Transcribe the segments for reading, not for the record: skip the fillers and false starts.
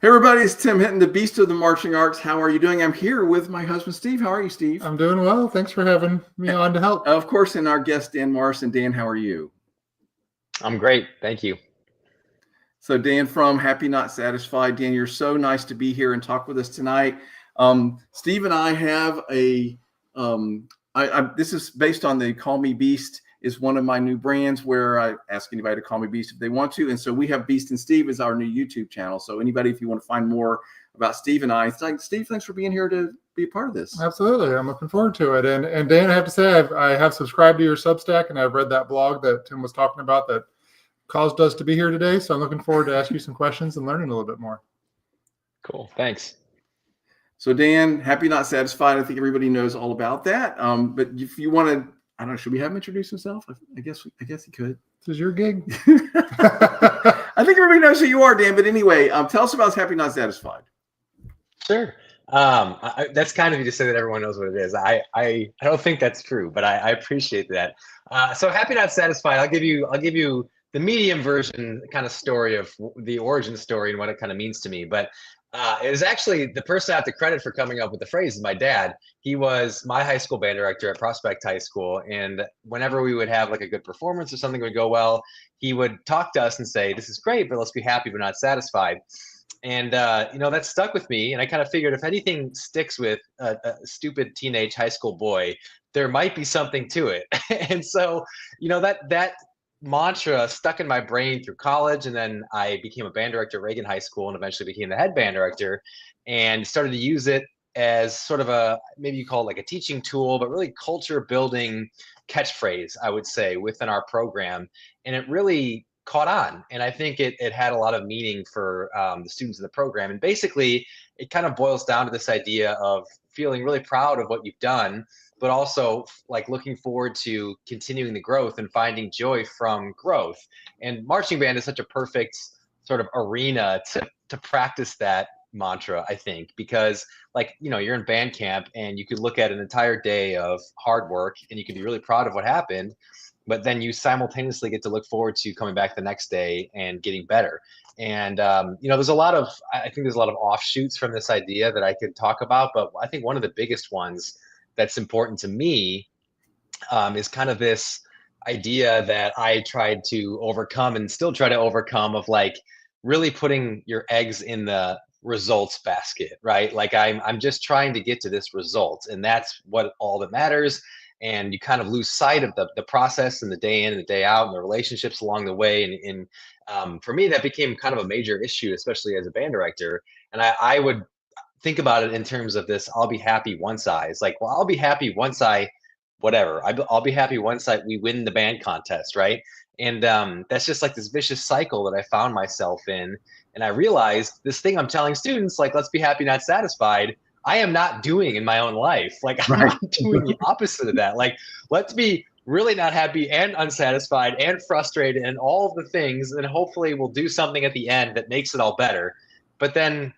Hey everybody, it's Tim Hinton, the Beast of the Marching Arts. How are you doing? I'm here with my husband, Steve. How are you, Steve? I'm doing well. Thanks for having me on to help. Of course, and our guest, Dan Morrison. Dan, how are you? I'm great. Thank you. So Dan from Happy Not Satisfied. Dan, you're so nice to be here and talk with us tonight. Steve and I have this is based on the Call Me Beast is one of my new brands where I ask anybody to call me Beast if they want to. And so we have Beast and Steve as our new YouTube channel. So anybody, if you want to find more about Steve and I, it's like, Steve, thanks for being here to be a part of this. Absolutely. I'm looking forward to it. And Dan, I have to say, I have subscribed to your Substack and I've read that blog that Tim was talking about that caused us to be here today. So I'm looking forward to asking you some questions and learning a little bit more. Cool. Thanks. So Dan, Happy Not Satisfied. I think everybody knows all about that. But if you want to, I don't know, should we have him introduce himself? I guess he could. This is your gig. I think everybody knows who you are, Dan. But anyway, tell us about Happy Not Satisfied. Sure. That's kind of you to say that everyone knows what it is. I don't think that's true, but I appreciate that. So Happy Not Satisfied. I'll give you the medium version kind of story of the origin story and what it kind of means to me. But it was actually the person I have to credit for coming up with the phrase is my dad. He was my high school band director at Prospect High School. And whenever we would have like a good performance or something would go well, he would talk to us and say, "This is great, but let's be happy but not satisfied." And, that stuck with me. And I kind of figured if anything sticks with a stupid teenage high school boy, there might be something to it. And so, that mantra stuck in my brain through college. And then I became a band director at Reagan High School and eventually became the head band director and started to use it as sort of maybe you call it like a teaching tool, but really culture building catchphrase, I would say, within our program. And it really caught on. And I think it had a lot of meaning for the students in the program. And basically, it kind of boils down to this idea of feeling really proud of what you've done, but also like looking forward to continuing the growth and finding joy from growth. And marching band is such a perfect sort of arena to practice that mantra, I think, because you're in band camp and you could look at an entire day of hard work and you could be really proud of what happened, but then you simultaneously get to look forward to coming back the next day and getting better. And, I think there's a lot of offshoots from this idea that I could talk about, but I think one of the biggest ones that's important to me is kind of this idea that I tried to overcome and still try to overcome of like really putting your eggs in the results basket, right? Like I'm just trying to get to this result and that's what all that matters. And you kind of lose sight of the process and the day in and the day out and the relationships along the way. And for me, that became kind of a major issue, especially as a band director. And I would think about it in terms of this, I'll be happy once it's like, well, I'll be happy once I'll be happy once we win the band contest, right? And that's just like this vicious cycle that I found myself in. And I realized this thing I'm telling students, like, let's be happy, not satisfied, I am not doing in my own life. Like I'm not doing the opposite of that. Like, let's be really not happy and unsatisfied and frustrated and all of the things. And hopefully we'll do something at the end that makes it all better. But then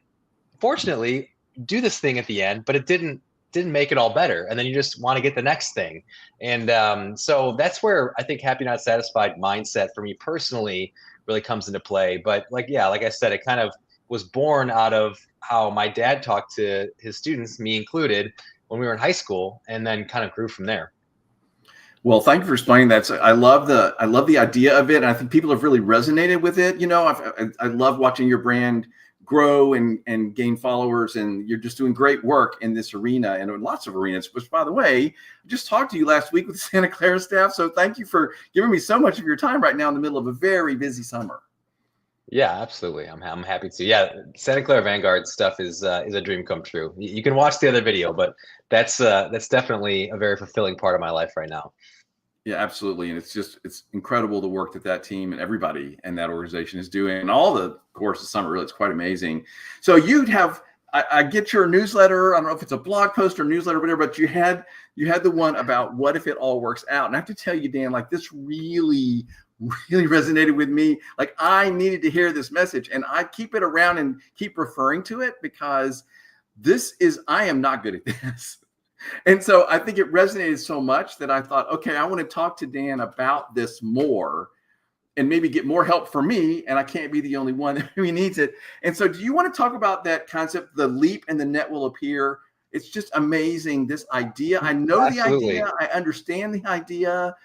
fortunately do this thing at the end, but it didn't make it all better. And then you just want to get the next thing. And so that's where I think happy, not satisfied mindset for me personally really comes into play. But like I said, it kind of was born out of how my dad talked to his students, me included, when we were in high school, and then kind of grew from there. Well, thank you for explaining that. So I love the idea of it. And I think people have really resonated with it. I love watching your brand grow and gain followers, and you're just doing great work in this arena and in lots of arenas, which, by the way, I just talked to you last week with the Santa Clara staff. So thank you for giving me so much of your time right now in the middle of a very busy summer. Yeah, absolutely. I'm happy to. Yeah, Santa Clara Vanguard stuff is a dream come true. You can watch the other video, but that's definitely a very fulfilling part of my life right now. Yeah, absolutely. And it's incredible the work that team and everybody in that organization is doing. And all the course of summer, really, it's quite amazing. So I get your newsletter. I don't know if it's a blog post or newsletter or whatever, but you had the one about what if it all works out. And I have to tell you, Dan, like this really resonated with me. Like I needed to hear this message, and I keep it around and keep referring to it because I am not good at this. And so I think it resonated so much that I thought, okay, I want to talk to Dan about this more and maybe get more help for me, and I can't be the only one who needs it. And so do you want to talk about that concept, the leap and the net will appear? It's just amazing, this idea. I know Absolutely. the idea, I understand the idea,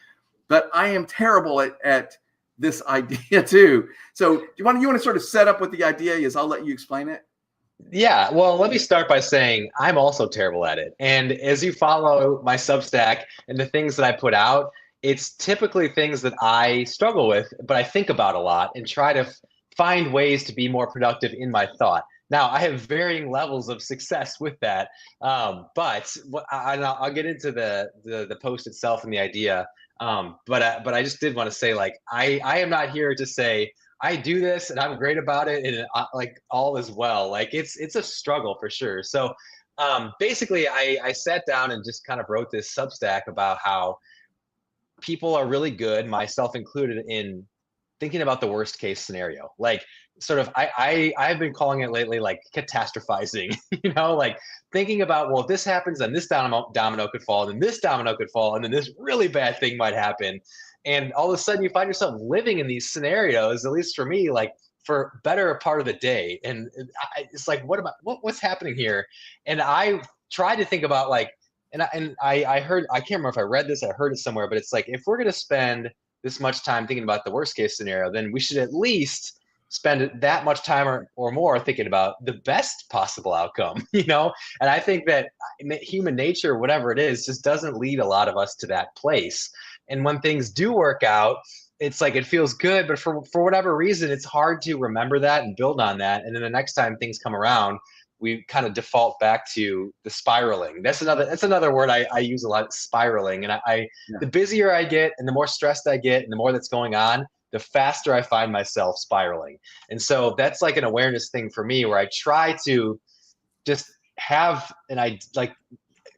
but I am terrible at this idea too. So do you want to sort of set up what the idea is? I'll let you explain it. Yeah, well, let me start by saying I'm also terrible at it. And as you follow my Substack and the things that I put out, it's typically things that I struggle with, but I think about a lot and try to find ways to be more productive in my thought. Now, I have varying levels of success with that, but I'll get into the post itself and the idea. But I just did want to say, like, I am not here to say I do this and I'm great about it and like all is well. Like it's a struggle for sure. So basically, I sat down and just kind of wrote this Substack about how people are really good, myself included, in thinking about the worst case scenario. Like sort of I've been calling it lately like catastrophizing, like thinking about, well, if this happens, then this domino could fall, then this domino could fall, and then this really bad thing might happen. And all of a sudden you find yourself living in these scenarios, at least for me, like for better part of the day. And it's like, what's happening here? And I tried to think about like, and I heard, I can't remember if I read this, I heard it somewhere, but it's like, if we're going to spend this much time thinking about the worst case scenario, then we should at least spend that much time or more thinking about the best possible outcome, And I think that human nature, whatever it is, just doesn't lead a lot of us to that place. And when things do work out, it's like it feels good, but for whatever reason, it's hard to remember that and build on that. And then the next time things come around, we kind of default back to the spiraling. That's another word I use a lot, spiraling. And the busier I get and the more stressed I get and the more that's going on, the faster I find myself spiraling. And so that's like an awareness thing for me, where I try to just have, and I like,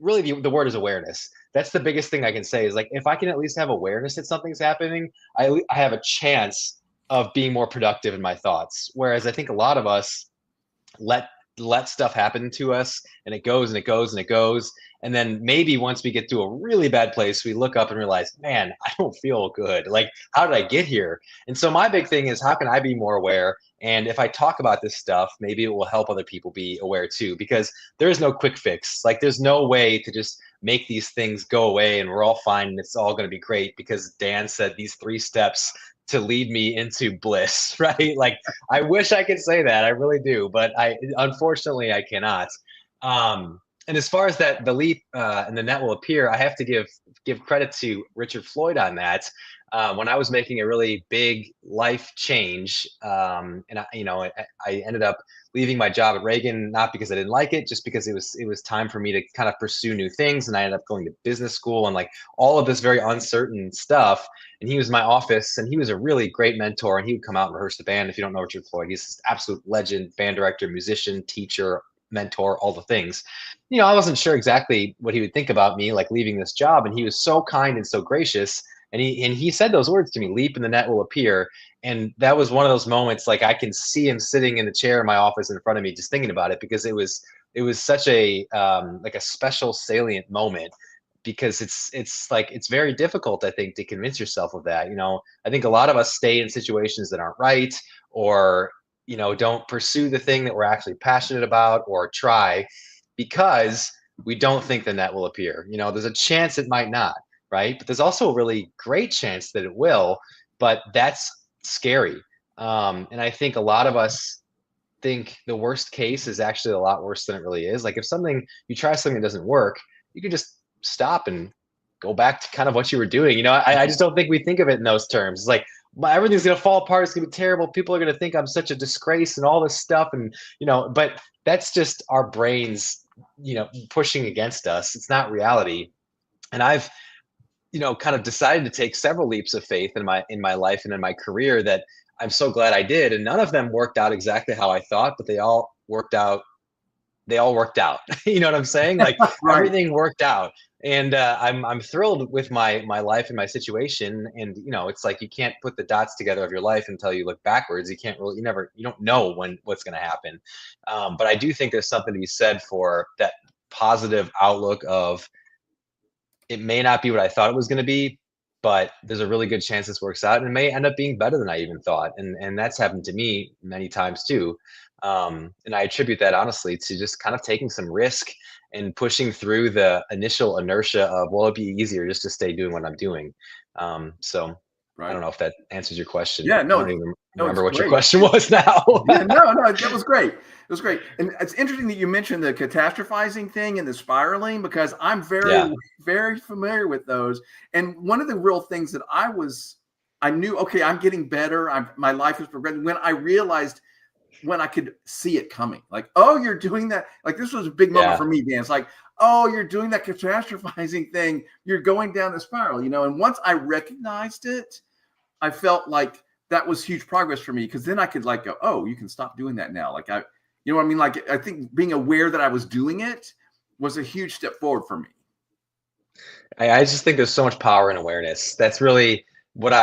really the word is awareness. That's the biggest thing I can say, is like, if I can at least have awareness that something's happening, I have a chance of being more productive in my thoughts. Whereas I think a lot of us let stuff happen to us, and it goes and it goes and it goes. And then maybe once we get to a really bad place, we look up and realize, man, I don't feel good. Like, how did I get here? And so my big thing is, how can I be more aware? And if I talk about this stuff, maybe it will help other people be aware too, because there is no quick fix. Like, there's no way to just make these things go away and we're all fine and it's all going to be great because Dan said these 3 steps to lead me into bliss, right? Like, I wish I could say that, I really do, but unfortunately I cannot. And as far as that, the leap and the net will appear, I have to give credit to Richard Floyd on that. When I was making a really big life change, and I ended up leaving my job at Reagan, not because I didn't like it, just because it was time for me to kind of pursue new things. And I ended up going to business school and like all of this very uncertain stuff. And he was in my office, and he was a really great mentor, and he would come out and rehearse the band. If you don't know Richard Floyd, he's this absolute legend, band director, musician, teacher, mentor, all the things. I wasn't sure exactly what he would think about me, like leaving this job. And he was so kind and so gracious. And he said those words to me, leap and the net will appear. And that was one of those moments, like I can see him sitting in the chair in my office in front of me, just thinking about it, because it was such a like a special salient moment, because it's like, it's very difficult, I think, to convince yourself of that. I think a lot of us stay in situations that aren't right, or don't pursue the thing that we're actually passionate about, or try because we don't think the net will appear. There's a chance it might not, right? But there's also a really great chance that it will, but that's scary. And I think a lot of us think the worst case is actually a lot worse than it really is. Like, if you try something that doesn't work, you can just stop and go back to kind of what you were doing. I just don't think we think of it in those terms. It's like, everything's going to fall apart. It's going to be terrible. People are going to think I'm such a disgrace and all this stuff. And, but that's just our brains, pushing against us. It's not reality. And I've, kind of decided to take several leaps of faith in my life and in my career that I'm so glad I did. And none of them worked out exactly how I thought, but they all worked out. You know what I'm saying? Like, right. Everything worked out. And I'm thrilled with my life and my situation. And, it's like, you can't put the dots together of your life until you look backwards. You can't really, you don't know what's going to happen. But I do think there's something to be said for that positive outlook of, it may not be what I thought it was going to be, but there's a really good chance this works out and it may end up being better than I even thought. And that's happened to me many times too. And I attribute that honestly to just kind of taking some risk and pushing through the initial inertia of, well, it'd be easier just to stay doing what I'm doing. So I don't Right. know if that answers your question. Yeah, I no, don't even no, it's remember what your great. question was now. Yeah, no, that was great. It was great. And it's interesting that you mentioned the catastrophizing thing and the spiraling, because I'm very, Yeah. very familiar with those. And one of the real things that I knew, okay, I'm getting better. My life is progressing. When I realized, when I could see it coming, like, oh, you're doing that. Like, this was a big moment Yeah. for me, Dan. It's like, oh, you're doing that catastrophizing thing. You're going down the spiral, and once I recognized it, I felt like that was huge progress for me, because then I could like go, oh, you can stop doing that now. Like, you know what I mean? Like, I think being aware that I was doing it was a huge step forward for me. I just think there's so much power in awareness. That's really what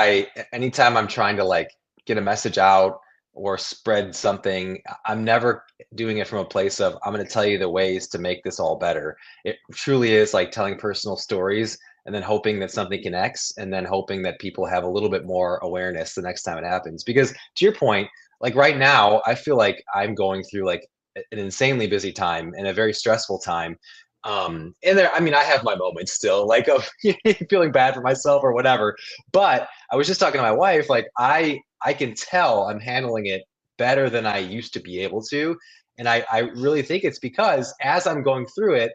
anytime I'm trying to like get a message out or spread something, I'm never doing it from a place of, I'm going to tell you the ways to make this all better. It truly is like telling personal stories and then hoping that something connects and then hoping that people have a little bit more awareness the next time it happens. Because to your point, like right now, I feel like I'm going through like an insanely busy time and a very stressful time. And there, I mean, I have my moments still, like of feeling bad for myself or whatever. But I was just talking to my wife, like I can tell I'm handling it better than I used to be able to. And I really think it's because as I'm going through it,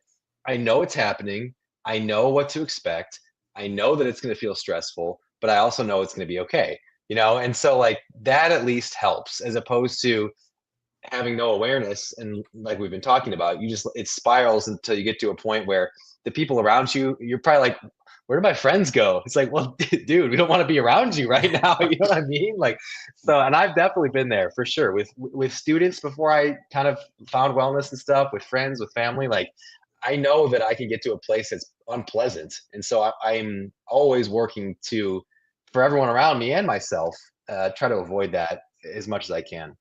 I know it's happening. I know what to expect. I know that it's going to feel stressful, but I also know it's going to be okay. And so like that at least helps, as opposed to having no awareness. And like we've been talking about, it spirals until you get to a point where the people around you, you're probably like, where do my friends go? It's like, well, dude, we don't want to be around you right now. You know what I mean? Like, so, and I've definitely been there for sure with students before I kind of found wellness and stuff, with friends, with family. Like, I know that I can get to a place that's unpleasant. And so I'm always working for everyone around me and myself, try to avoid that as much as I can.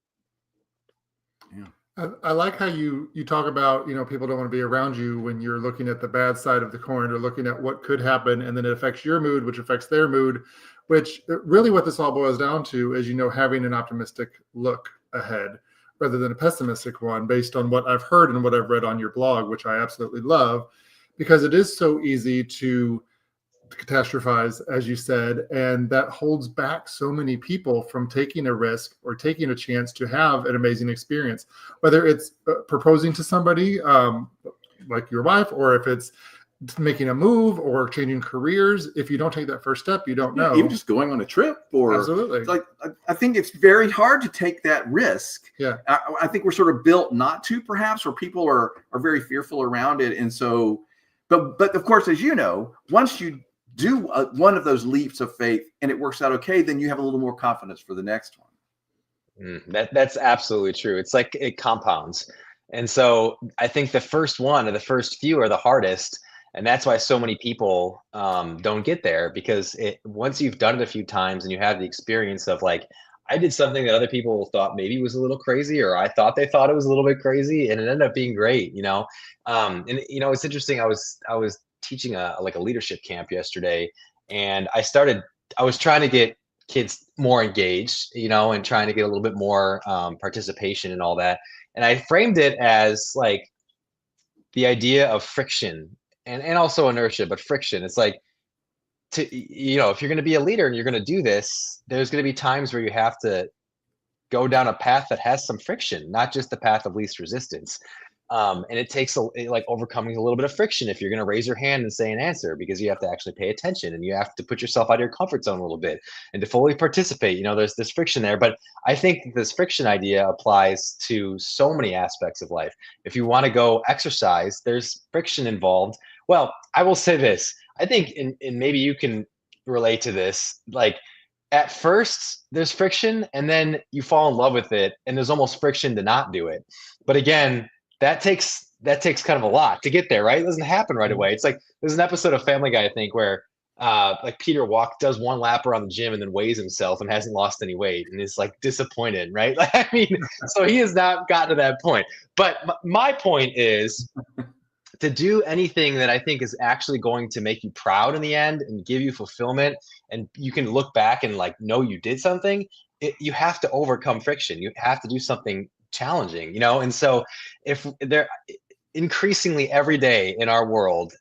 I like how you talk about, people don't want to be around you when you're looking at the bad side of the coin or looking at what could happen, and then it affects your mood, which affects their mood, which really what this all boils down to is, having an optimistic look ahead rather than a pessimistic one, based on what I've heard and what I've read on your blog, which I absolutely love, because it is so easy to catastrophize, as you said, and that holds back so many people from taking a risk or taking a chance to have an amazing experience, whether it's proposing to somebody like your wife, or if it's making a move or changing careers. If you don't take that first step, you don't know. Even just going on a trip, or absolutely, like, I think it's very hard to take that risk. Yeah, I think we're sort of built not to, perhaps, or people are very fearful around it, and so, but of course, as you know, once you do one of those leaps of faith and it works out okay, then you have a little more confidence for the next one. That's absolutely true. It's like it compounds. And so I think the first one or the first few are the hardest. And that's why so many people don't get there, because once you've done it a few times and you have the experience of like, I did something that other people thought maybe was a little crazy, or I thought they thought it was a little bit crazy, and it ended up being great, and it's interesting. I was teaching a leadership camp yesterday, and I was trying to get kids more engaged, and trying to get a little bit more participation and all that. And I framed it as like the idea of friction and also inertia, but friction. It's like, if you're going to be a leader and you're going to do this, there's going to be times where you have to go down a path that has some friction, not just the path of least resistance. And it takes like overcoming a little bit of friction if you're going to raise your hand and say an answer, because you have to actually pay attention and you have to put yourself out of your comfort zone a little bit and to fully participate. There's this friction there, but I think this friction idea applies to so many aspects of life. If you want to go exercise, there's friction involved. Well, I will say this, I think, and maybe you can relate to this, like at first there's friction and then you fall in love with it and there's almost friction to not do it. But again, that takes kind of a lot to get there, right? It doesn't happen right away. It's like there's an episode of Family Guy, I think, where like Peter does one lap around the gym and then weighs himself and hasn't lost any weight and is like disappointed, right? Like, I mean, so he has not gotten to that point. But my point is to do anything that I think is actually going to make you proud in the end and give you fulfillment, and you can look back and like know you did something, you have to overcome friction. You have to do something challenging, and so if there increasingly every day in our world,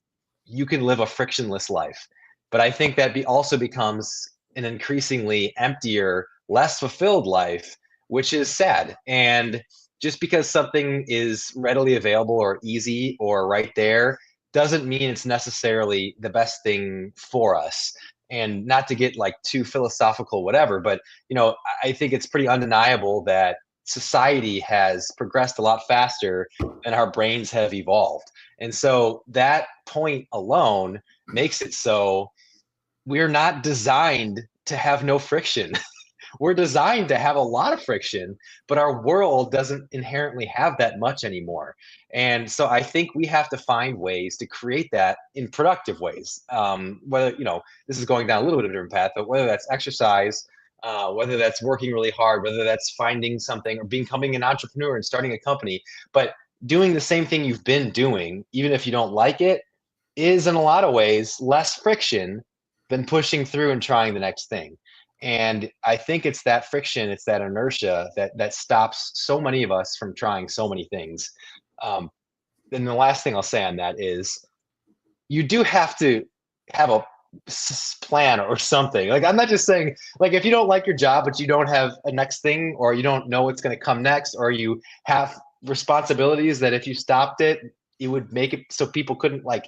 you can live a frictionless life. But I think that also becomes an increasingly emptier, less fulfilled life, which is sad. And just because something is readily available or easy or right there doesn't mean it's necessarily the best thing for us. And not to get like too philosophical, whatever, but I think it's pretty undeniable that society has progressed a lot faster than our brains have evolved. And so that point alone makes it so we're not designed to have no friction. We're designed to have a lot of friction, but our world doesn't inherently have that much anymore. And so I think we have to find ways to create that in productive ways. Whether, this is going down a little bit of a different path, but whether that's exercise, whether that's working really hard, whether that's finding something or becoming an entrepreneur and starting a company, but doing the same thing you've been doing, even if you don't like it, is in a lot of ways less friction than pushing through and trying the next thing. And I think it's that friction, it's that inertia that stops so many of us from trying so many things. Then the last thing I'll say on that is you do have to have a plan or something. Like, I'm not just saying, like, if you don't like your job, but you don't have a next thing, or you don't know what's going to come next, or you have responsibilities that if you stopped it, it would make it so people couldn't like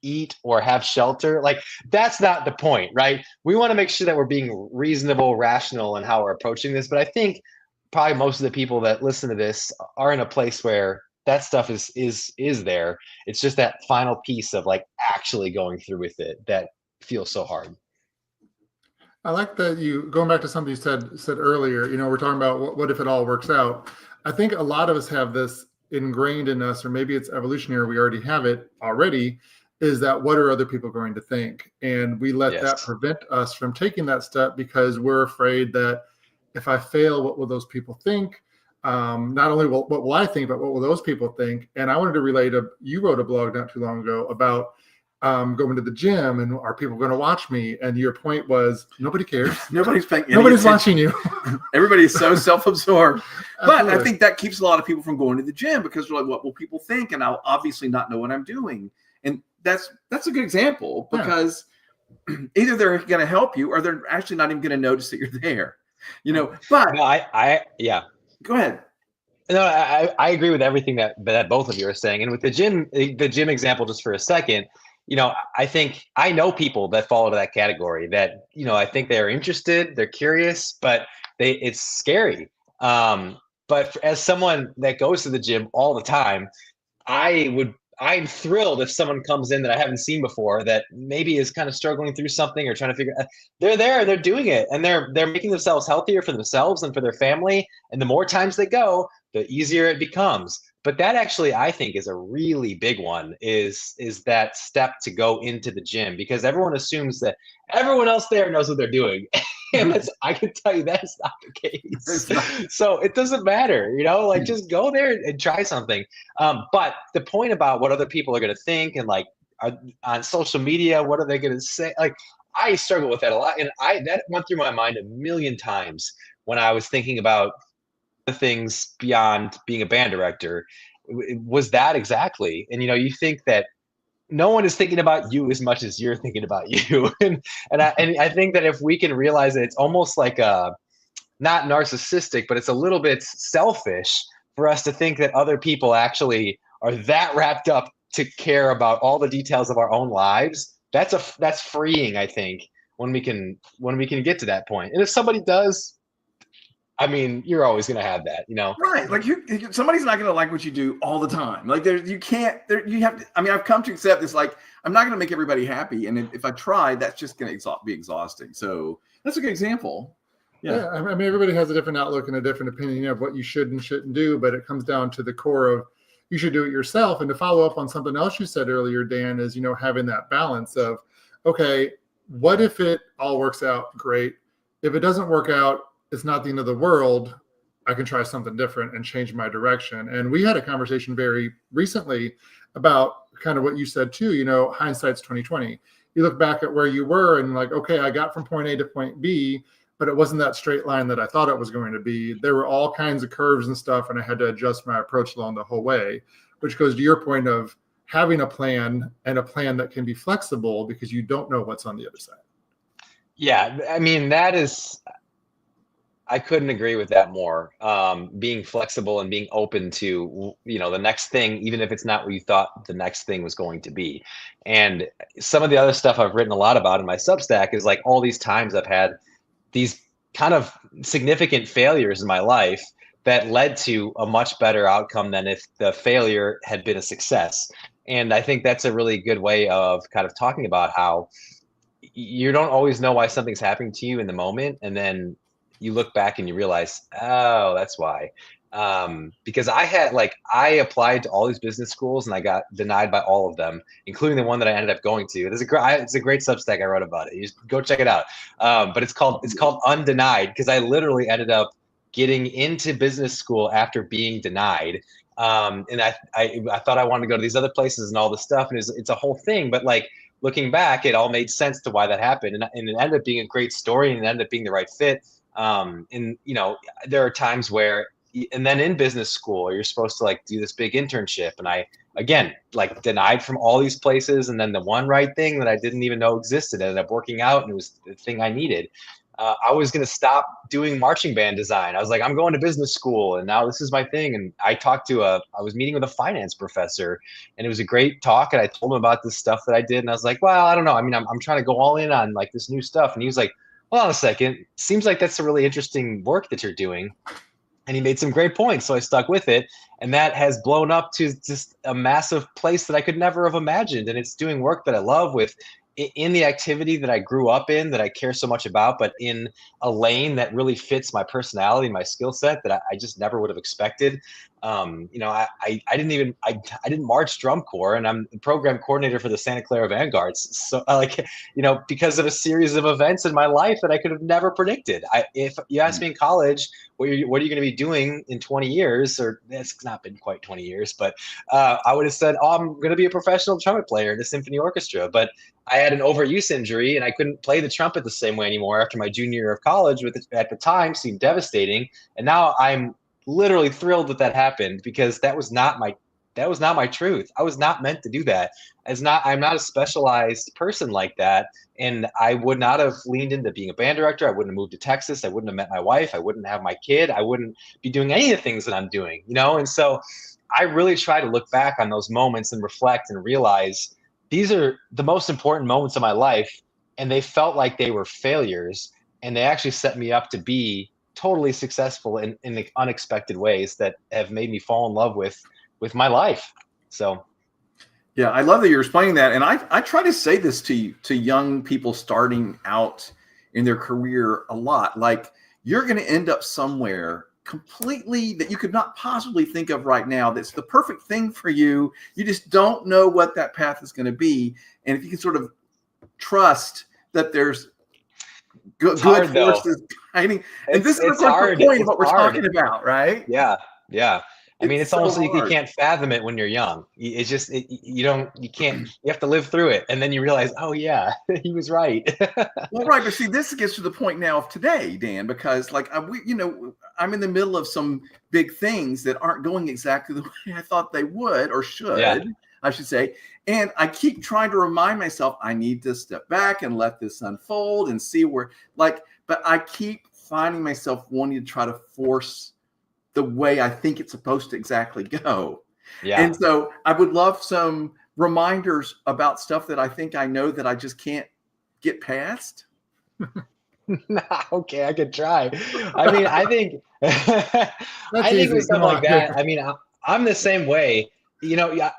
eat or have shelter. Like, that's not the point, right? We want to make sure that we're being reasonable, rational in how we're approaching this. But I think probably most of the people that listen to this are in a place where that stuff is there. It's just that final piece of like actually going through with it that feels so hard. I like that you going back to something you said earlier. We're talking about what if it all works out. I think a lot of us have this ingrained in us, or maybe it's evolutionary. We already have it already. Is that what are other people going to think? And we let that prevent us from taking that step because we're afraid that if I fail, what will those people think? Not only what will I think, but what will those people think? And I wanted to relate you wrote a blog not too long ago about going to the gym and are people going to watch me? And your point was nobody cares. Nobody's paying. Nobody's watching you. Everybody's so self-absorbed. But I think that keeps a lot of people from going to the gym because they're like, what will people think? And I'll obviously not know what I'm doing. And that's a good example because either they're going to help you or they're actually not even going to notice that you're there. But yeah. Go ahead. No, I agree with everything that both of you are saying. And with the gym example, just for a second, I think I know people that fall into that category that, I think they're interested, they're curious, but it's scary. But as someone that goes to the gym all the time, I'm thrilled if someone comes in that I haven't seen before that maybe is kind of struggling through something or trying to figure out. They're there, they're doing it, and they're making themselves healthier for themselves and for their family. And the more times they go, the easier it becomes. But that actually, I think, is a really big one, is that step to go into the gym, because everyone assumes that everyone else there knows what they're doing. And I can tell you that's not the case. So it doesn't matter, just go there and try something. But the point about what other people are going to think and like on social media, what are they going to say? Like, I struggle with that a lot. And that went through my mind a million times when I was thinking about the things beyond being a band director. Was that exactly? And, you think that no one is thinking about you as much as you're thinking about you. and I think that if we can realize that it's almost like not narcissistic, but it's a little bit selfish for us to think that other people actually are that wrapped up to care about all the details of our own lives. That's freeing, I think, when we can get to that point. And if somebody does, I mean, you're always going to have that, Right. Like somebody's not going to like what you do all the time. Like you have to, I've come to accept this. Like, I'm not going to make everybody happy. And if I try, that's just going to be exhausting. So that's a good example. Yeah. I mean, everybody has a different outlook and a different opinion of what you should and shouldn't do, but it comes down to the core of you should do it yourself. And to follow up on something else you said earlier, Dan, is, having that balance of, okay, what if it all works out? Great. If it doesn't work out, it's not the end of the world. I can try something different and change my direction. And we had a conversation very recently about kind of what you said too, you know, hindsight's 2020. You look back at where you were and like, okay, I got from point A to point B, but it wasn't that straight line that I thought it was going to be. There were all kinds of curves and stuff, and I had to adjust my approach along the whole way, which goes to your point of having a plan, and a plan that can be flexible because you don't know what's on the other side. Yeah, I mean, that is, I couldn't agree with that more. Being flexible and being open to, you know, the next thing, even if it's not what you thought the next thing was going to be. And some of the other stuff I've written a lot about in my Substack is like all these times I've had these kind of significant failures in my life that led to a much better outcome than if the failure had been a success. And I think that's a really good way of kind of talking about how you don't always know why something's happening to you in the moment. And then you look back and you realize, oh, that's why. Because I applied to all these business schools and I got denied by all of them, including the one that I ended up going to. It's a great Substack I wrote about it. You just go check it out. But it's called Undenied, because I literally ended up getting into business school after being denied. And I thought I wanted to go to these other places and all this stuff, and it's a whole thing. But like looking back, it all made sense to why that happened, and it ended up being a great story, and it ended up being the right fit. And you know, there are times where, and then in business school, you're supposed to like do this big internship, and I again like denied from all these places, and then the one right thing that I didn't even know existed ended up working out, and it was the thing I needed. I was going to stop doing marching band design. I was like, I'm going to business school, and now this is my thing. And I was meeting with a finance professor, and it was a great talk. And I told him about this stuff that I did. And I was like, well, I don't know. I mean, I'm trying to go all in on like this new stuff. And he was like, hold on a second. Seems like that's a really interesting work that you're doing. And he made some great points. So I stuck with it. And that has blown up to just a massive place that I could never have imagined. And it's doing work that I love in the activity that I grew up in, that I care so much about, but in a lane that really fits my personality and my skill set that I just never would have expected. You know, I didn't march drum corps, and I'm the program coordinator for the Santa Clara Vanguards. So like, you know, because of a series of events in my life that I could have never predicted. If you asked me in college, what are you going to be doing in 20 years? Or it's not been quite 20 years, but I would have said, oh, I'm going to be a professional trumpet player in a symphony orchestra. But I had an overuse injury and I couldn't play the trumpet the same way anymore after my junior year of college, which at the time seemed devastating. And now I'm literally thrilled that happened, because that was not my truth. I was not meant to do that. I'm not a specialized person like that. And I would not have leaned into being a band director. I wouldn't have moved to Texas. I wouldn't have met my wife. I wouldn't have my kid. I wouldn't be doing any of the things that I'm doing, you know? And so I really try to look back on those moments and reflect and realize these are the most important moments of my life. And they felt like they were failures, and they actually set me up to be totally successful in the unexpected ways that have made me fall in love with my life. So yeah, I love that you're explaining that. And I try to say this to young people starting out in their career a lot. Like, you're going to end up somewhere completely that you could not possibly think of right now. That's the perfect thing for you. You just don't know what that path is going to be. And if you can sort of trust that there's good forces guiding, and this is the point of what we're talking about, right? Yeah. I mean, it's so almost like hard. you can't fathom it when you're young. It's just, you have to live through it. And then you realize, oh yeah, he was right. Well, right. But see, this gets to the point now of today, Dan, because like, I'm in the middle of some big things that aren't going exactly the way I thought they would, or should, yeah. I should say. And I keep trying to remind myself, I need to step back and let this unfold and see where, but I keep finding myself wanting to try to force the way I think it's supposed to exactly go. Yeah. And so I would love some reminders about stuff that I think I know that I just can't get past. Okay, I could try. I mean, I think with something like that, I mean, I'm the same way. You know,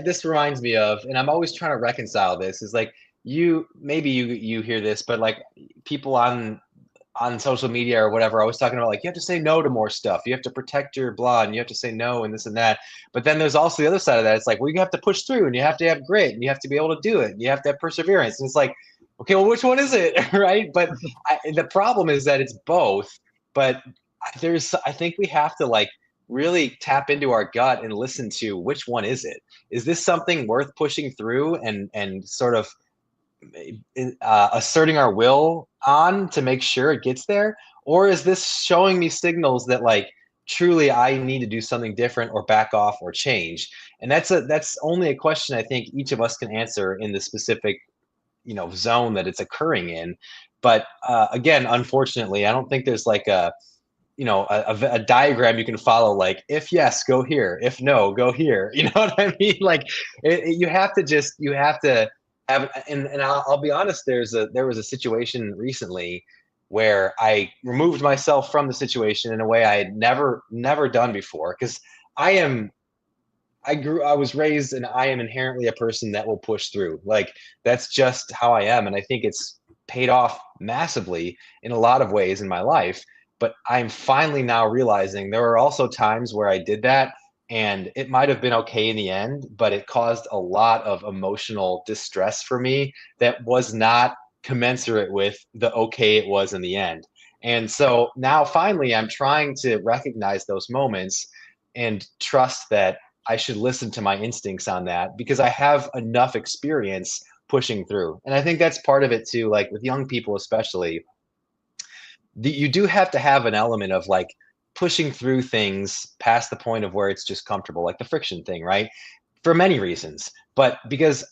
this reminds me of, and I'm always trying to reconcile this, is like, you hear this, but like people on social media or whatever, I was talking about like, you have to say no to more stuff. You have to protect your blah, and you have to say no and this and that. But then there's also the other side of that. It's like, well, you have to push through, and you have to have grit, and you have to be able to do it, and you have to have perseverance. And it's like, okay, well, which one is it? Right. But the problem is that it's both. But I think we have to like really tap into our gut and listen to which one is it? Is this something worth pushing through and sort of asserting our will on to make sure it gets there? Or is this showing me signals that like truly I need to do something different or back off or change? And that's only a question I think each of us can answer in the specific, zone that it's occurring in. But again, unfortunately, I don't think there's like a diagram you can follow, like if yes go here, if no go here. You know what I mean? Like you have to have, and I'll be honest, there was a situation recently where I removed myself from the situation in a way I had never done before, because I was raised and I am inherently a person that will push through. Like that's just how I am. And I think it's paid off massively in a lot of ways in my life. But I'm finally now realizing there were also times where I did that and it might have been okay in the end, but it caused a lot of emotional distress for me that was not commensurate with the okay it was in the end. And so now finally I'm trying to recognize those moments and trust that I should listen to my instincts on that, because I have enough experience pushing through. And I think that's part of it too, like with young people especially. You do have to have an element of like pushing through things past the point of where it's just comfortable, like the friction thing, right? For many reasons. But because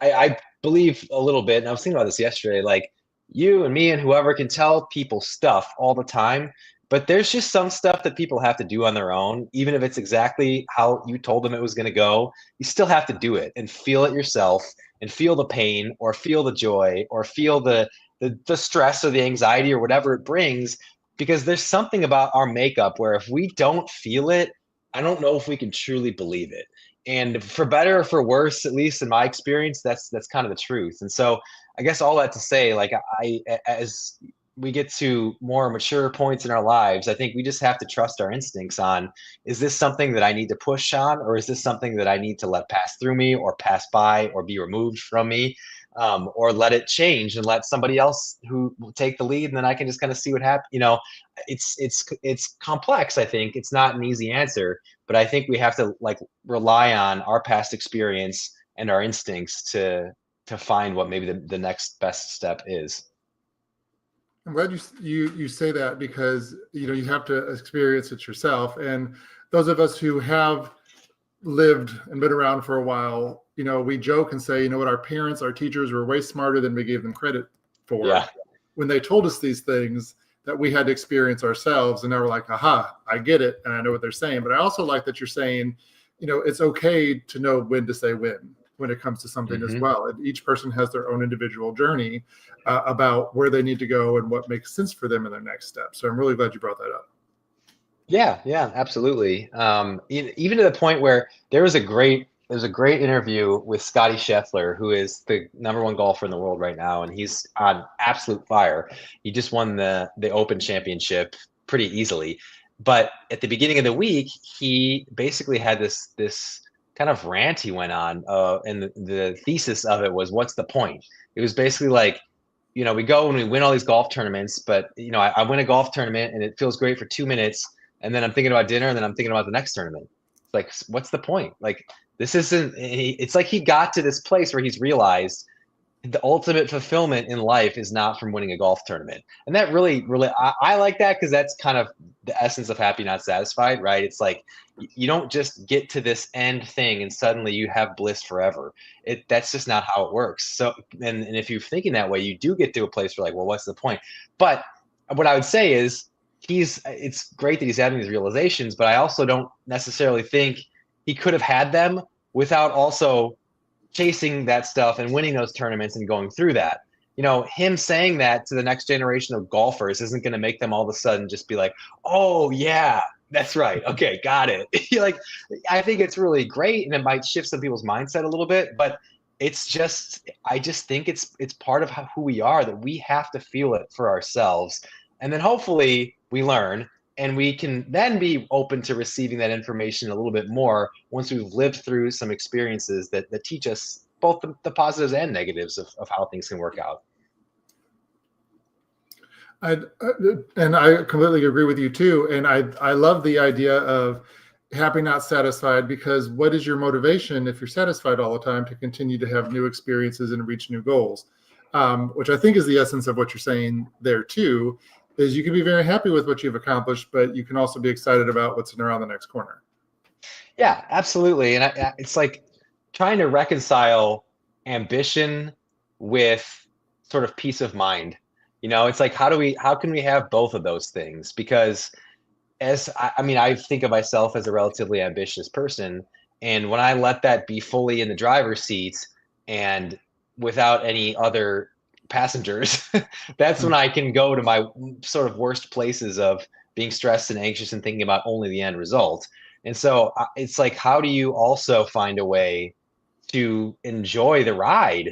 I believe a little bit, and I was thinking about this yesterday, like you and me and whoever can tell people stuff all the time, but there's just some stuff that people have to do on their own, even if it's exactly how you told them it was going to go. You still have to do it and feel it yourself and feel the pain or feel the joy or feel the stress or the anxiety or whatever it brings, because there's something about our makeup where if we don't feel it, I don't know if we can truly believe it. And for better or for worse, at least in my experience, that's kind of the truth. And so I guess all that to say, like as we get to more mature points in our lives, I think we just have to trust our instincts on, is this something that I need to push on, or is this something that I need to let pass through me or pass by or be removed from me? Or let it change and let somebody else who will take the lead, and then I can just kind of see what happens. It's complex. I think it's not an easy answer, but I think we have to like rely on our past experience and our instincts to find what maybe the next best step is. I'm glad you say that, because you have to experience it yourself. And those of us who have lived and been around for a while, we joke and say, what, our parents, our teachers were way smarter than we gave them credit for. Yeah. When they told us these things that we had to experience ourselves. And now we're like, aha, I get it. And I know what they're saying. But I also like that you're saying, it's okay to know when to say when it comes to something as well. And each person has their own individual journey about where they need to go and what makes sense for them in their next step. So I'm really glad you brought that up. Yeah, absolutely. Even to the point where there's a great interview with Scotty Scheffler, who is the #1 golfer in the world right now, and he's on absolute fire. He just won the Open Championship pretty easily. But at the beginning of the week, he basically had this kind of rant he went on, and the thesis of it was, what's the point? It was basically like, we go and we win all these golf tournaments, but I win a golf tournament and it feels great for 2 minutes, and then I'm thinking about dinner, and then I'm thinking about the next tournament. It's like, what's the point? Like, this isn't. It's like he got to this place where he's realized the ultimate fulfillment in life is not from winning a golf tournament. And that really, I like that, because that's kind of the essence of happy, not satisfied, right? It's like you don't just get to this end thing and suddenly you have bliss forever. That's just not how it works. So, and if you're thinking that way, you do get to a place where like, well, what's the point? But what I would say is, it's great that he's having these realizations, but I also don't necessarily think he could have had them without also chasing that stuff and winning those tournaments and going through that. Him saying that to the next generation of golfers isn't going to make them all of a sudden just be like, oh yeah, that's right. Okay, got it. Like, I think it's really great, and it might shift some people's mindset a little bit, but I just think it's part of who we are, that we have to feel it for ourselves. And then hopefully we learn, and we can then be open to receiving that information a little bit more once we've lived through some experiences that teach us both the positives and negatives of how things can work out. I and I completely agree with you too. And I love the idea of happy not satisfied, because what is your motivation if you're satisfied all the time to continue to have new experiences and reach new goals? Which I think is the essence of what you're saying there too. Is you can be very happy with what you've accomplished, but you can also be excited about what's around the next corner. Yeah, absolutely. And it's like trying to reconcile ambition with sort of peace of mind. It's like how can we have both of those things? Because I mean, I think of myself as a relatively ambitious person, and when I let that be fully in the driver's seat and without any other passengers, that's when I can go to my sort of worst places of being stressed and anxious and thinking about only the end result. And so it's like, how do you also find a way to enjoy the ride,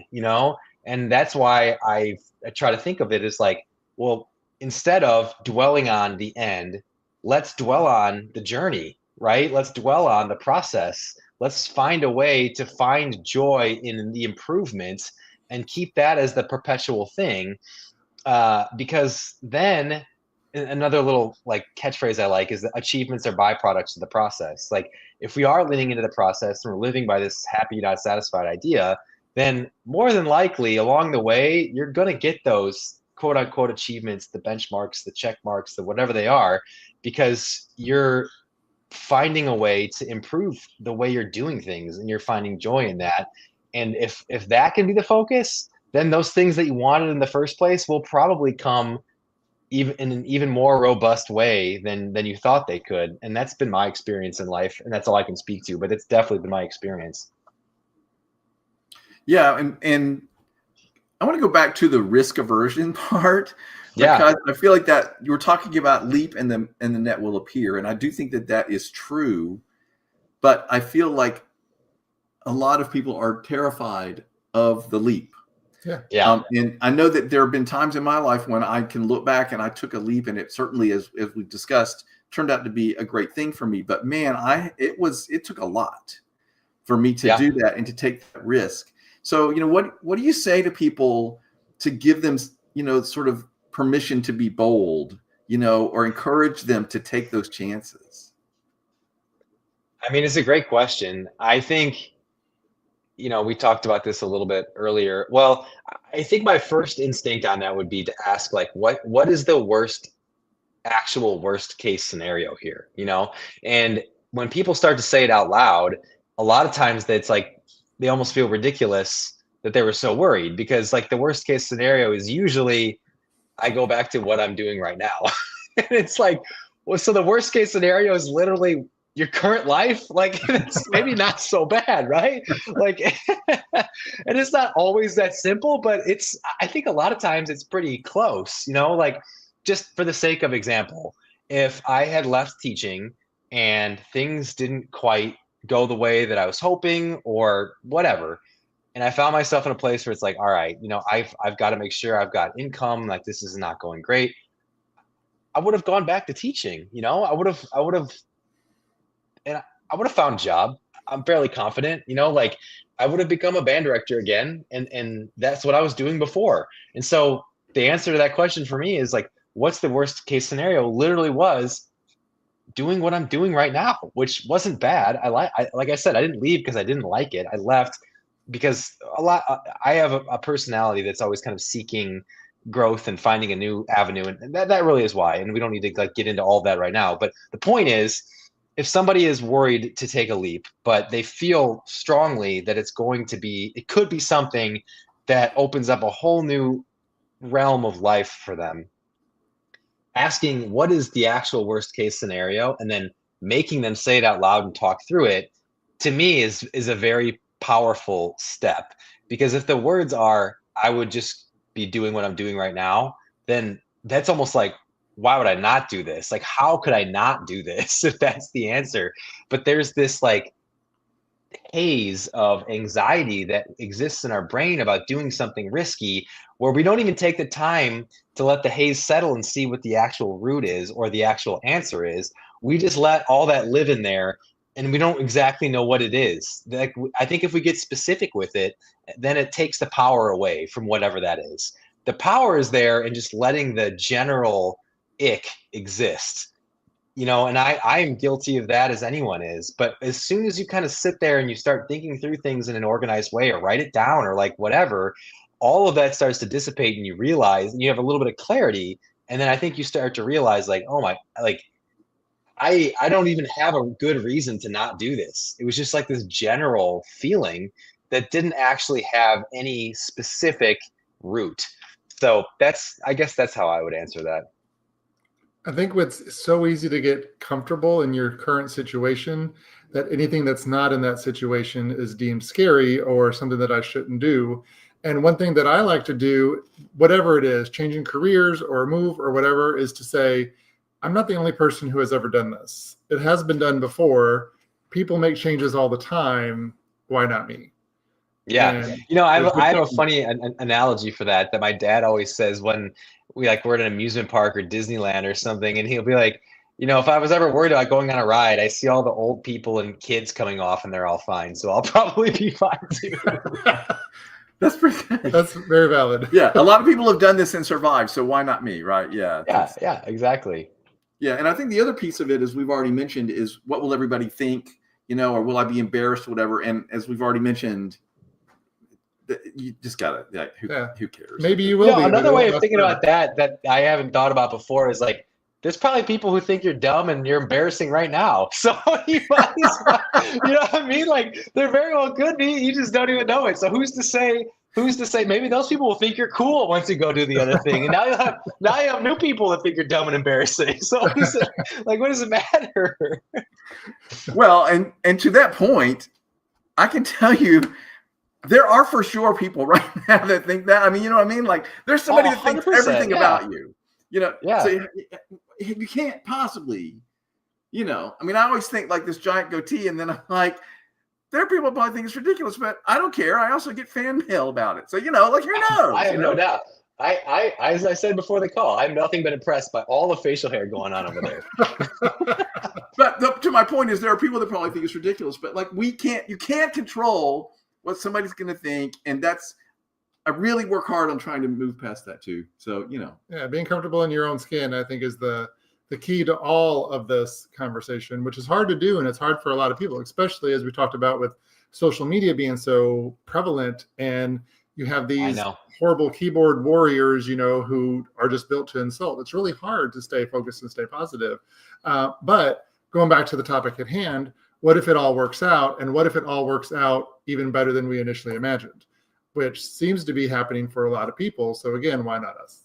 And that's why I try to think of it as like, well, instead of dwelling on the end, let's dwell on the journey, right? Let's dwell on the process. Let's find a way to find joy in the improvements and keep that as the perpetual thing. Because then another little like catchphrase I like is that achievements are byproducts of the process. Like if we are leaning into the process and we're living by this happy, not satisfied idea, then more than likely along the way, you're going to get those quote unquote achievements, the benchmarks, the check marks, the whatever they are, because you're finding a way to improve the way you're doing things and you're finding joy in that. And if that can be the focus, then those things that you wanted in the first place will probably come even in an even more robust way than you thought they could. And that's been my experience in life, and that's all I can speak to, but it's definitely been my experience. Yeah, and I want to go back to the risk aversion part, because I feel like that you were talking about leap and the net will appear, and I do think that is true, but I feel like a lot of people are terrified of the leap. Yeah. And I know that there have been times in my life when I can look back and I took a leap, and it certainly, as we discussed, turned out to be a great thing for me. But man, it took a lot for me to do that and to take that risk. So, what do you say to people to give them, sort of permission to be bold, or encourage them to take those chances? I mean, it's a great question. I think, we talked about this a little bit earlier. Well, I think my first instinct on that would be to ask, like, what is the actual worst case scenario here, And when people start to say it out loud, a lot of times that's like, they almost feel ridiculous that they were so worried, because like the worst case scenario is usually I go back to what I'm doing right now. And it's like, well, so the worst case scenario is literally your current life. Like it's maybe not so bad, right? Like, and it's not always that simple, but I think a lot of times it's pretty close, like just for the sake of example, if I had left teaching and things didn't quite go the way that I was hoping or whatever, and I found myself in a place where it's like, all right, I've got to make sure I've got income, like this is not going great. I would have gone back to teaching, I would have and I would have found a job. I'm fairly confident, like I would have become a band director again. And that's what I was doing before. And so the answer to that question for me is like, what's the worst case scenario? Literally was doing what I'm doing right now, which wasn't bad. Like I said, I didn't leave because I didn't like it. I left because I have a personality that's always kind of seeking growth and finding a new avenue. And that really is why. And we don't need to like get into all that right now. But the point is, if somebody is worried to take a leap, but they feel strongly that it could be something that opens up a whole new realm of life for them, asking what is the actual worst case scenario and then making them say it out loud and talk through it, to me is a very powerful step. Because if the words are, I would just be doing what I'm doing right now, then that's almost like, why would I not do this? Like, how could I not do this if that's the answer? But there's this like haze of anxiety that exists in our brain about doing something risky, where we don't even take the time to let the haze settle and see what the actual root is or the actual answer is. We just let all that live in there, and we don't exactly know what it is. Like, I think if we get specific with it, then it takes the power away from whatever that is. the power is there in just letting the general ick exist. And I am guilty of that as anyone is. But as soon as you kind of sit there and you start thinking through things in an organized way or write it down or like whatever, all of that starts to dissipate and you realize and you have a little bit of clarity. And then I think you start to realize like, oh my, like I don't even have a good reason to not do this. It was just like this general feeling that didn't actually have any specific root. So I guess that's how I would answer that. I think it's so easy to get comfortable in your current situation that anything that's not in that situation is deemed scary or something that I shouldn't do. And one thing that I like to do, whatever it is, changing careers or a move or whatever, is to say, I'm not the only person who has ever done this. It has been done before. People make changes all the time. Why not me? Yeah. I have a funny analogy for that my dad always says when we're at an amusement park or Disneyland or something. And he'll be like, if I was ever worried about going on a ride, I see all the old people and kids coming off and they're all fine. So I'll probably be fine too. That's pretty good. That's very valid. Yeah. A lot of people have done this and survived. So why not me? Right. Yeah. Yeah, exactly. Yeah. And I think the other piece of it, as we've already mentioned, is what will everybody think, or will I be embarrassed or whatever? And as we've already mentioned, you just gotta, who cares? Maybe you will. Another way of thinking about that I haven't thought about before is like, there's probably people who think you're dumb and you're embarrassing right now. So you might as well, you know what I mean? Like there very well could be, you just don't even know it. So who's to say maybe those people will think you're cool once you go do the other thing. And now you have new people that think you're dumb and embarrassing. So what does it matter? Well, and to that point, I can tell you, there are for sure people right now that think that. I mean, you know what I mean? Like there's somebody that thinks everything about you. Yeah. So you can't possibly, I mean, I always think like this giant goatee, and then I'm like, there are people who probably think it's ridiculous, but I don't care. I also get fan mail about it. So, who knows? I have no doubt. I as I said before the call, I'm nothing but impressed by all the facial hair going on over there. But to my point is there are people that probably think it's ridiculous, but like you can't control what somebody's going to think. And I really work hard on trying to move past that too. So, Yeah, being comfortable in your own skin, I think, is the key to all of this conversation, which is hard to do. And it's hard for a lot of people, especially as we talked about with social media being so prevalent. And you have these horrible keyboard warriors, who are just built to insult. It's really hard to stay focused and stay positive. But going back to the topic at hand, what if it all works out? And what if it all works out even better than we initially imagined? Which seems to be happening for a lot of people. So again, why not us?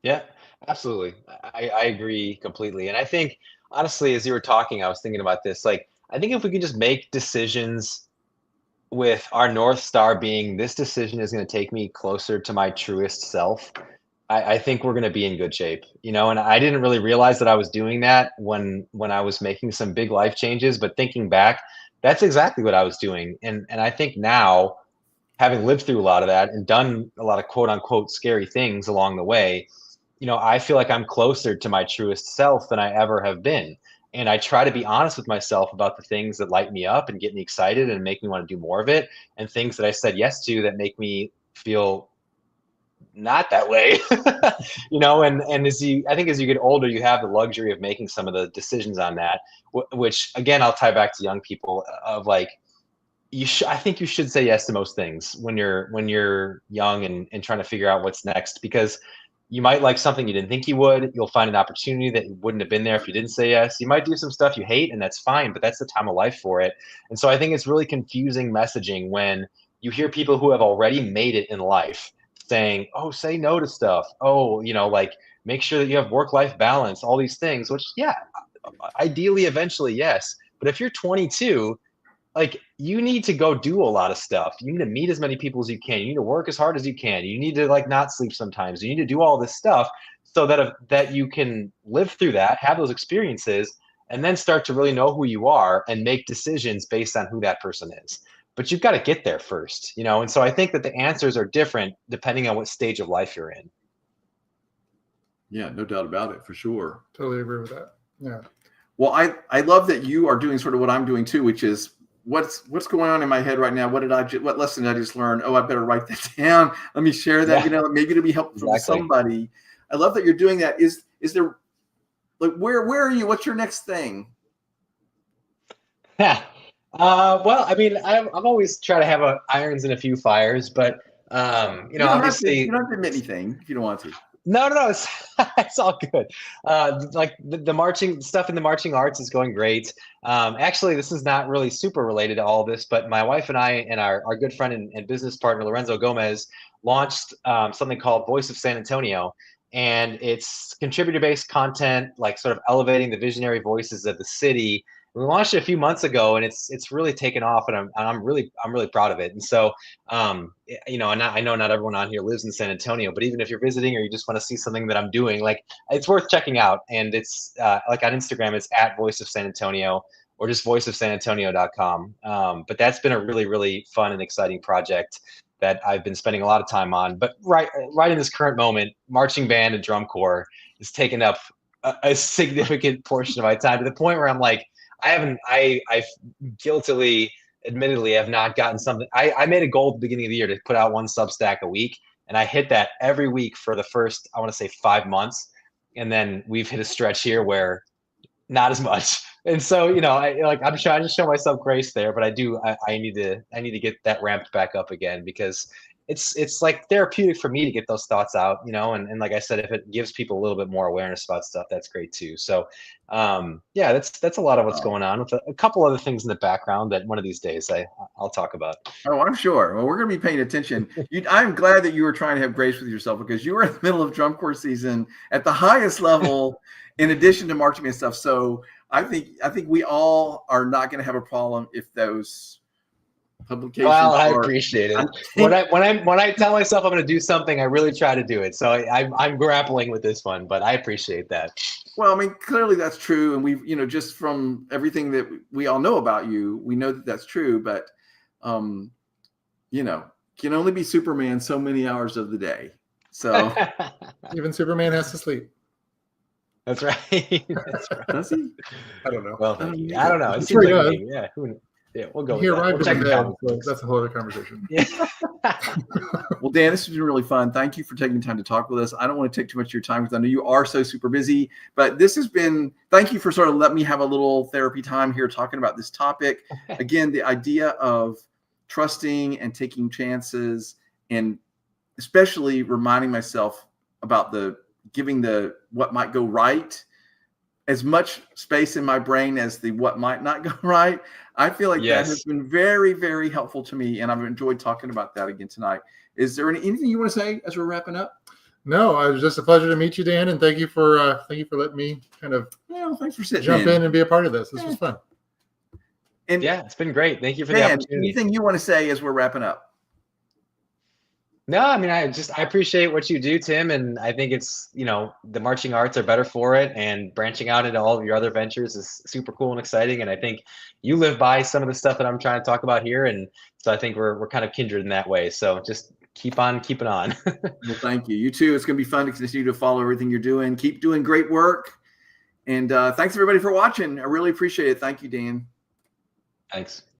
Yeah, absolutely. I agree completely. And I think, honestly, as you were talking, I was thinking about this. Like, I think if we can just make decisions with our North Star being this decision is going to take me closer to my truest self, I think we're going to be in good shape, and I didn't really realize that I was doing that when I was making some big life changes, but thinking back, that's exactly what I was doing. And I think now, having lived through a lot of that and done a lot of quote unquote scary things along the way, I feel like I'm closer to my truest self than I ever have been. And I try to be honest with myself about the things that light me up and get me excited and make me want to do more of it, and things that I said yes to that make me feel not that way. And I think as you get older, you have the luxury of making some of the decisions on that, which again, I'll tie back to young people of like, I think you should say yes to most things when you're young and trying to figure out what's next, because you might like something you didn't think you would. You'll find an opportunity that wouldn't have been there if you didn't say yes. You might do some stuff you hate, and that's fine, but that's the time of life for it. And so I think it's really confusing messaging when you hear people who have already made it in life saying, oh, say no to stuff. Oh, like make sure that you have work-life balance, all these things, which, yeah, ideally, eventually, yes. But if you're 22, like you need to go do a lot of stuff. You need to meet as many people as you can. You need to work as hard as you can. You need to like not sleep sometimes. You need to do all this stuff so that you can live through that, have those experiences, and then start to really know who you are and make decisions based on who that person is. But you've got to get there first, And so I think that the answers are different depending on what stage of life you're in. Yeah, no doubt about it, for sure. Totally agree with that. Yeah. Well, I love that you are doing sort of what I'm doing too, which is what's going on in my head right now? What lesson did I just learn? Oh, I better write that down. Let me share that. Yeah. Maybe it'll be helpful to somebody. I love that you're doing that. Is there, like, where are you? What's your next thing? Yeah. Well, I mean, I've always tried to have irons in a few fires, but obviously, you don't have to admit anything if you don't want to. No, it's it's all good. Like the marching stuff in the marching arts is going great. Actually, this is not really super related to all this, but my wife and I and our good friend and business partner Lorenzo Gomez launched something called Voice of San Antonio, and it's contributor-based content, like sort of elevating the visionary voices of the city. We launched it a few months ago, and it's really taken off, and I'm really proud of it. And so, and I know not everyone on here lives in San Antonio, but even if you're visiting or you just want to see something that I'm doing, like, it's worth checking out. And it's like on Instagram, it's at Voice of San Antonio or just voiceofsanantonio.com. But that's been a really, really fun and exciting project that I've been spending a lot of time on. But right in this current moment, marching band and drum corps is taking up a significant portion of my time, to the point where I'm like, I guiltily, admittedly, have not gotten something. I made a goal at the beginning of the year to put out one Substack a week, and I hit that every week for the first, I want to say, 5 months. And then we've hit a stretch here where not as much. And so, I'm trying to show myself grace there, but I need to get that ramped back up again, because it's like therapeutic for me to get those thoughts out, and like I said, if it gives people a little bit more awareness about stuff, that's great too. So that's a lot of what's going on, with a couple other things in the background that one of these days I'll talk about. Oh, I'm sure. Well, we're going to be paying attention. I'm glad that you were trying to have grace with yourself, because you were in the middle of drum corps season at the highest level, in addition to marching and stuff. So I think we all are not going to have a problem if those publications. Well, I appreciate it. When I tell myself I'm going to do something, I really try to do it. So I'm grappling with this one, but I appreciate that. Well, I mean, clearly that's true, and we've just from everything that we all know about you, we know that that's true. But can only be Superman so many hours of the day. So even Superman has to sleep. That's right. That's right. Does he? I don't know. Well, thank you. I don't know. It seems like does. Yeah. Yeah, we'll go. He arrived with in the that. day, so that's a whole other conversation. Yeah. Well, Dan, this has been really fun. Thank you for taking the time to talk with us. I don't want to take too much of your time, because I know you are so super busy, but this has been, thank you for sort of letting me have a little therapy time here talking about this topic. Again, the idea of trusting and taking chances, and especially reminding myself about giving what might go right as much space in my brain as the what might not go right. I feel like that has been very, very helpful to me, and I've enjoyed talking about that again tonight. Is there anything you want to say as we're wrapping up? No, it was just a pleasure to meet you, Dan, and thank you for letting me kind of thanks for sitting jump in and be a part of this. This was fun. And yeah, it's been great. Thank you for the Dan, opportunity. anything you want to say as we're wrapping up? No, I mean, I appreciate what you do, Tim, and I think it's, the marching arts are better for it, and branching out into all of your other ventures is super cool and exciting. And I think you live by some of the stuff that I'm trying to talk about here, and so I think we're kind of kindred in that way. So just keep on keeping on. Well, thank you. You too. It's going to be fun to continue to follow everything you're doing. Keep doing great work, and thanks everybody for watching. I really appreciate it. Thank you, Dan. Thanks.